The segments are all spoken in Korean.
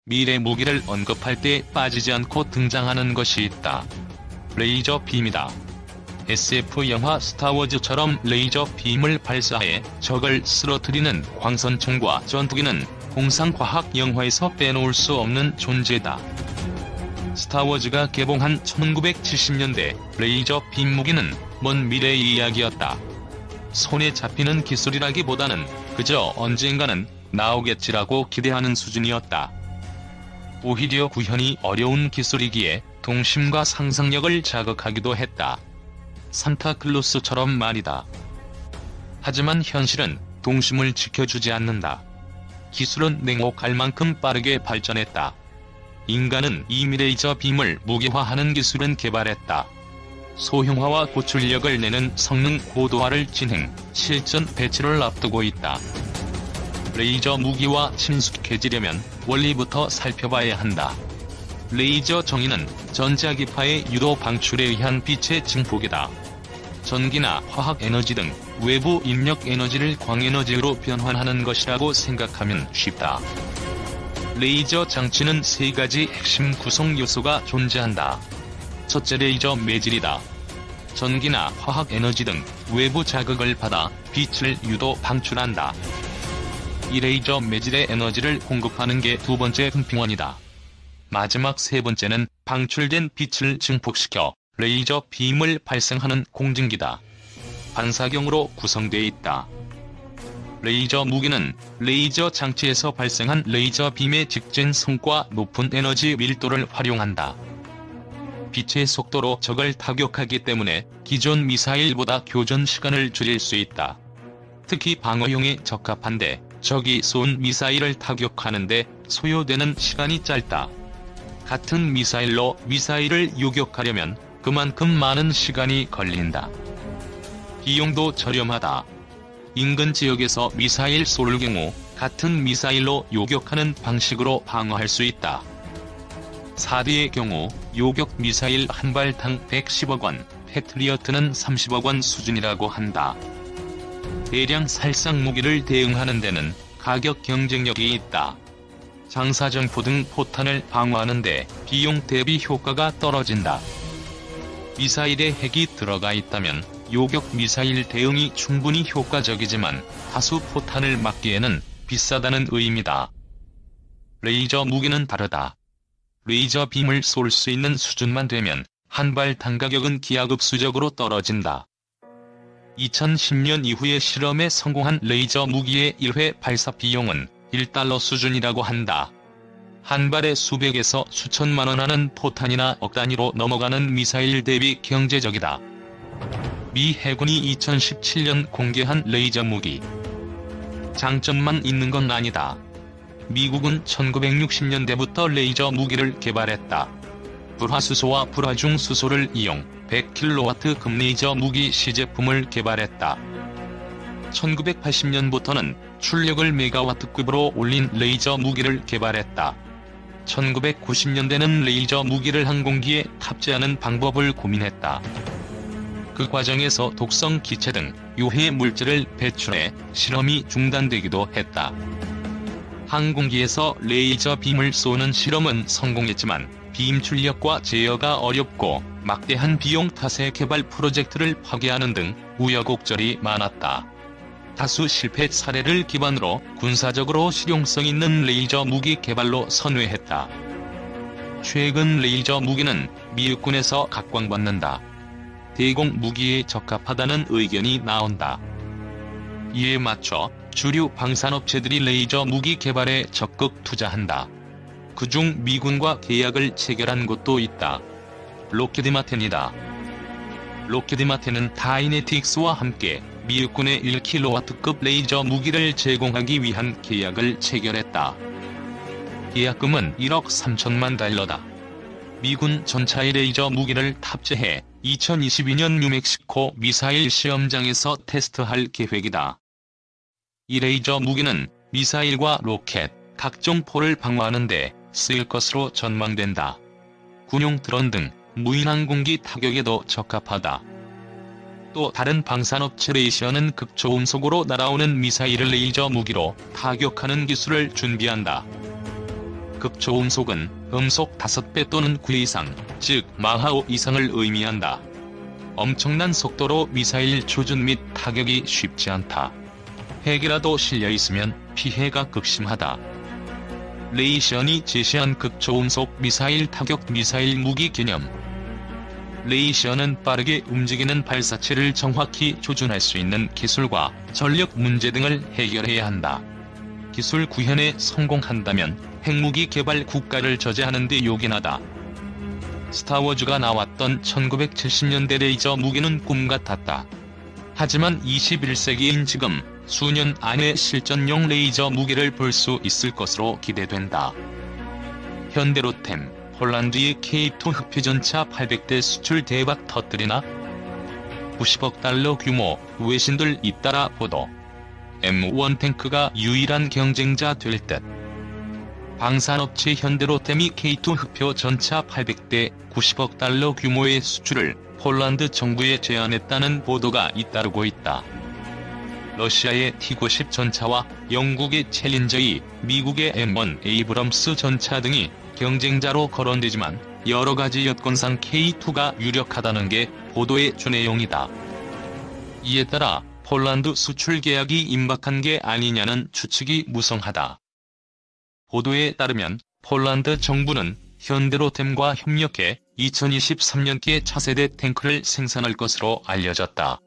미래 무기를 언급할 때 빠지지 않고 등장하는 것이 있다. 레이저 빔이다. SF 영화 스타워즈처럼 레이저 빔을 발사해 적을 쓰러뜨리는 광선총과 전투기는 공상과학 영화에서 빼놓을 수 없는 존재다. 스타워즈가 개봉한 1970년대 레이저 빔 무기는 먼 미래의 이야기였다. 손에 잡히는 기술이라기보다는 그저 언젠가는 나오겠지라고 기대하는 수준이었다. 오히려 구현이 어려운 기술이기에 동심과 상상력을 자극하기도 했다. 산타클로스처럼 말이다. 하지만 현실은 동심을 지켜주지 않는다. 기술은 냉혹할 만큼 빠르게 발전했다. 인간은 이미 레이저 빔을 무기화하는 기술은 개발했다. 소형화와 고출력을 내는 성능 고도화를 진행, 실전 배치를 앞두고 있다. 레이저 무기와 친숙해지려면 원리부터 살펴봐야 한다. 레이저 정의는 전자기파의 유도 방출에 의한 빛의 증폭이다. 전기나 화학 에너지 등 외부 입력 에너지를 광에너지로 변환하는 것이라고 생각하면 쉽다. 레이저 장치는 세 가지 핵심 구성 요소가 존재한다. 첫째, 레이저 매질이다. 전기나 화학 에너지 등 외부 자극을 받아 빛을 유도 방출한다. 이 레이저 매질의 에너지를 공급하는 게 두 번째 분평원이다. 마지막 세 번째는 방출된 빛을 증폭시켜 레이저 빔을 발생하는 공증기다. 반사경으로 구성되어 있다. 레이저 무기는 레이저 장치에서 발생한 레이저 빔의 직진성과 높은 에너지 밀도를 활용한다. 빛의 속도로 적을 타격하기 때문에 기존 미사일보다 교전 시간을 줄일 수 있다. 특히 방어용에 적합한데 적이 쏜 미사일을 타격하는데 소요되는 시간이 짧다. 같은 미사일로 미사일을 요격하려면 그만큼 많은 시간이 걸린다. 비용도 저렴하다. 인근 지역에서 미사일 쏠 경우 같은 미사일로 요격하는 방식으로 방어할 수 있다. 4D의 경우 요격 미사일 한 발당 110억 원, 패트리어트는 30억 원 수준이라고 한다. 대량 살상 무기를 대응하는 데는 가격 경쟁력이 있다. 장사정포 등 포탄을 방어하는 데 비용 대비 효과가 떨어진다. 미사일에 핵이 들어가 있다면 요격 미사일 대응이 충분히 효과적이지만 다수 포탄을 막기에는 비싸다는 의미다. 레이저 무기는 다르다. 레이저 빔을 쏠 수 있는 수준만 되면 한 발 단가격은 기하급수적으로 떨어진다. 2010년 이후에 실험에 성공한 레이저 무기의 1회 발사 비용은 $1 수준이라고 한다. 한 발에 수백에서 수천만 원 하는 포탄이나 억 단위로 넘어가는 미사일 대비 경제적이다. 미 해군이 2017년 공개한 레이저 무기. 장점만 있는 건 아니다. 미국은 1960년대부터 레이저 무기를 개발했다. 불화수소와 불화중 수소를 이용 100kW 금레이저 무기 시제품을 개발했다. 1980년부터는 출력을 메가와트급으로 올린 레이저 무기를 개발했다. 1990년대는 레이저 무기를 항공기에 탑재하는 방법을 고민했다. 그 과정에서 독성 기체 등 유해 물질을 배출해 실험이 중단되기도 했다. 항공기에서 레이저 빔을 쏘는 실험은 성공했지만 빔 출력과 제어가 어렵고 막대한 비용 탓에 개발 프로젝트를 파기하는 등 우여곡절이 많았다. 다수 실패 사례를 기반으로 군사적으로 실용성 있는 레이저 무기 개발로 선회했다. 최근 레이저 무기는 미육군에서 각광받는다. 대공 무기에 적합하다는 의견이 나온다. 이에 맞춰 주류 방산업체들이 레이저 무기 개발에 적극 투자한다. 그중 미군과 계약을 체결한 곳도 있다. 록히드 마틴이다. 록히드 마틴은 다이내틱스와 함께 미육군에 1kW급 레이저 무기를 제공하기 위한 계약을 체결했다. 계약금은 1억 3천만 달러다. 미군 전차의 레이저 무기를 탑재해 2022년 뉴멕시코 미사일 시험장에서 테스트할 계획이다. 이 레이저 무기는 미사일과 로켓, 각종 포를 방어하는 데 쓰일 것으로 전망된다. 군용 드론 등 무인항공기 타격에도 적합하다. 또 다른 방산업체 레이시어는 극초음속으로 날아오는 미사일을 레이저 무기로 타격하는 기술을 준비한다. 극초음속은 음속 5배 또는 9 이상, 즉 마하5 이상을 의미한다. 엄청난 속도로 미사일 조준 및 타격이 쉽지 않다. 핵이라도 실려있으면 피해가 극심하다. 레이션이 제시한 극초음속 미사일 타격 미사일 무기 개념. 레이션은 빠르게 움직이는 발사체를 정확히 조준할 수 있는 기술과 전력 문제 등을 해결해야 한다. 기술 구현에 성공한다면 핵무기 개발 국가를 저지하는 데 요긴하다. 스타워즈가 나왔던 1970년대 레이저 무기는 꿈 같았다. 하지만 21세기인 지금 수년 안에 실전용 레이저 무기를 볼 수 있을 것으로 기대된다. 현대로템, 폴란드의 K2 흑표전차 800대 수출 대박 터뜨리나? 90억 달러 규모, 외신들 잇따라 보도. M1 탱크가 유일한 경쟁자 될 듯. 방산업체 현대로템이 K2 흑표 전차 800대 90억 달러 규모의 수출을 폴란드 정부에 제안했다는 보도가 잇따르고 있다. 러시아의 T-90 전차와 영국의 챌린저2, 미국의 M1 에이브럼스 전차 등이 경쟁자로 거론되지만 여러가지 여건상 K2가 유력하다는 게 보도의 주내용이다. 이에 따라 폴란드 수출 계약이 임박한 게 아니냐는 추측이 무성하다. 보도에 따르면 폴란드 정부는 현대로템과 협력해 2023년께 차세대 탱크를 생산할 것으로 알려졌다.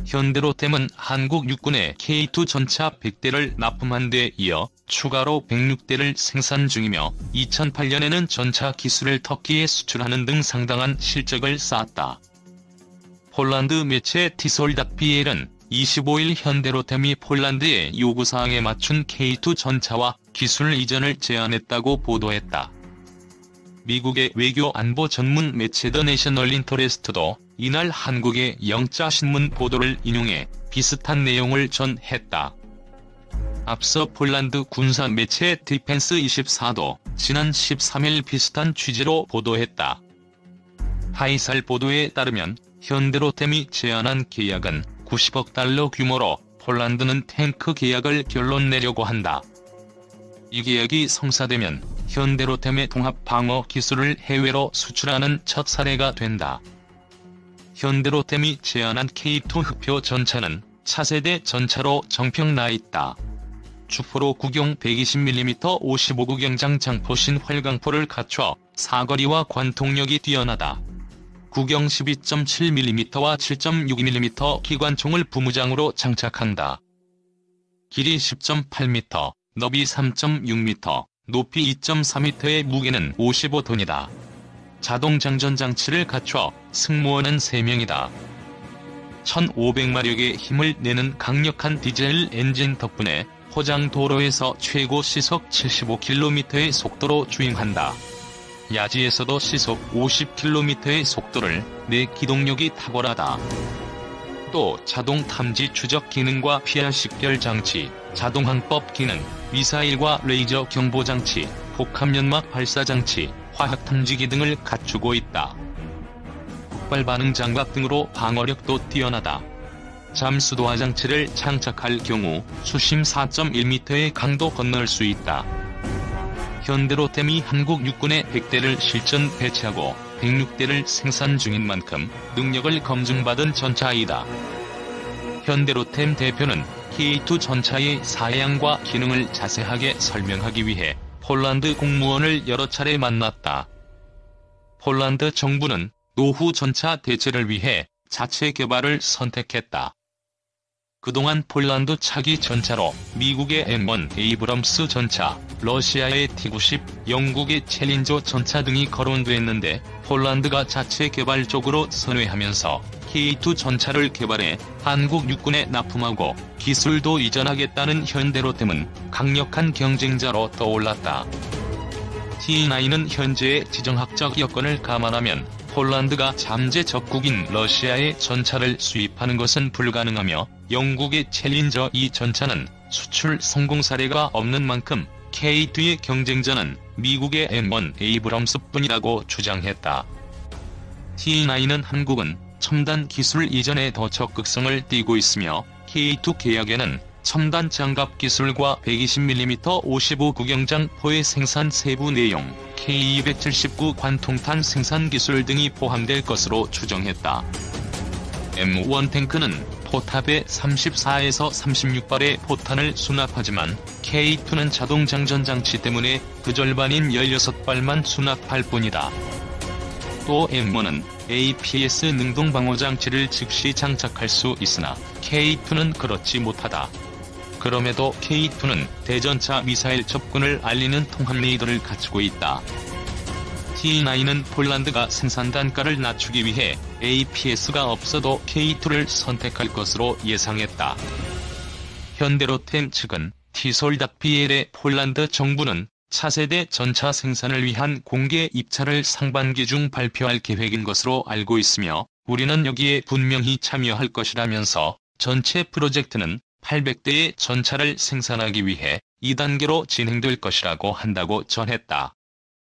현대로템은 한국 육군에 K2 전차 100대를 납품한 데 이어 추가로 106대를 생산 중이며 2008년에는 전차 기술을 터키에 수출하는 등 상당한 실적을 쌓았다. 폴란드 매체 티솔닷비엘은 25일 현대로템이 폴란드의 요구사항에 맞춘 K2 전차와 기술 이전을 제안했다고 보도했다. 미국의 외교 안보 전문 매체 더 내셔널 인터레스트도 이날 한국의 영자신문 보도를 인용해 비슷한 내용을 전했다. 앞서 폴란드 군사 매체 디펜스24도 지난 13일 비슷한 취지로 보도했다. 하이살 보도에 따르면 현대로템이 제안한 계약은 90억 달러 규모로 폴란드는 탱크 계약을 결론 내려고 한다. 이 계약이 성사되면 현대로템의 통합 방어 기술을 해외로 수출하는 첫 사례가 된다. 현대로템이 제안한 K2 흑표 전차는 차세대 전차로 정평 나 있다. 주포로 구경 120mm 55구경장 장포신 활강포를 갖춰 사거리와 관통력이 뛰어나다. 구경 12.7mm와 7.62mm 기관총을 부무장으로 장착한다. 길이 10.8m, 너비 3.6m, 높이 2.4m의 무게는 55톤이다. 자동 장전 장치를 갖춰 승무원은 3명이다. 1500마력의 힘을 내는 강력한 디젤 엔진 덕분에 포장 도로에서 최고 시속 75km의 속도로 주행한다. 야지에서도 시속 50km의 속도를 내 기동력이 탁월하다. 또 자동 탐지 추적 기능과 PR 식별 장치, 자동 항법 기능, 미사일과 레이저 경보 장치, 폭합 연막 발사 장치, 화학 탐지기 등을 갖추고 있다. 폭발 반응 장갑 등으로 방어력도 뛰어나다. 잠수도화 장치를 장착할 경우 수심 4.1m의 강도 건널 수 있다. 현대로템이 한국 육군에 100대를 실전 배치하고 106대를 생산 중인 만큼 능력을 검증받은 전차이다. 현대로템 대표는 K2 전차의 사양과 기능을 자세하게 설명하기 위해 폴란드 공무원을 여러 차례 만났다. 폴란드 정부는 노후 전차 대체를 위해 자체 개발을 선택했다. 그동안 폴란드 차기 전차로 미국의 M1 에이브럼스 전차, 러시아의 T-90, 영국의 챌린저 전차 등이 거론됐는데 폴란드가 자체 개발 쪽으로 선회하면서 K2 전차를 개발해 한국 육군에 납품하고 기술도 이전하겠다는 현대로템은 강력한 경쟁자로 떠올랐다. T9은 현재의 지정학적 여건을 감안하면 폴란드가 잠재 적국인 러시아의 전차를 수입하는 것은 불가능하며 영국의 챌린저 2 전차는 수출 성공 사례가 없는 만큼 K2의 경쟁자는 미국의 M1 에이브럼스뿐이라고 주장했다. T9은 한국은 첨단 기술 이전에 더 적극성을 띠고 있으며 K2 계약에는 첨단 장갑 기술과 120mm 55 구경장 포의 생산 세부 내용, K279 관통탄 생산 기술 등이 포함될 것으로 추정했다. M1 탱크는 포탑에 34에서 36발의 포탄을 수납하지만 K2는 자동 장전 장치 때문에 그 절반인 16발만 수납할 뿐이다. 또 M1은 APS 능동 방호 장치를 즉시 장착할 수 있으나 K2는 그렇지 못하다. 그럼에도 K2는 대전차 미사일 접근을 알리는 통합 레이더를 갖추고 있다. T9은 폴란드가 생산 단가를 낮추기 위해 APS가 없어도 K2를 선택할 것으로 예상했다. 현대로템 측은 티솔닷BL의 폴란드 정부는 차세대 전차 생산을 위한 공개 입찰을 상반기 중 발표할 계획인 것으로 알고 있으며 우리는 여기에 분명히 참여할 것이라면서 전체 프로젝트는 800대의 전차를 생산하기 위해 2단계로 진행될 것이라고 한다고 전했다.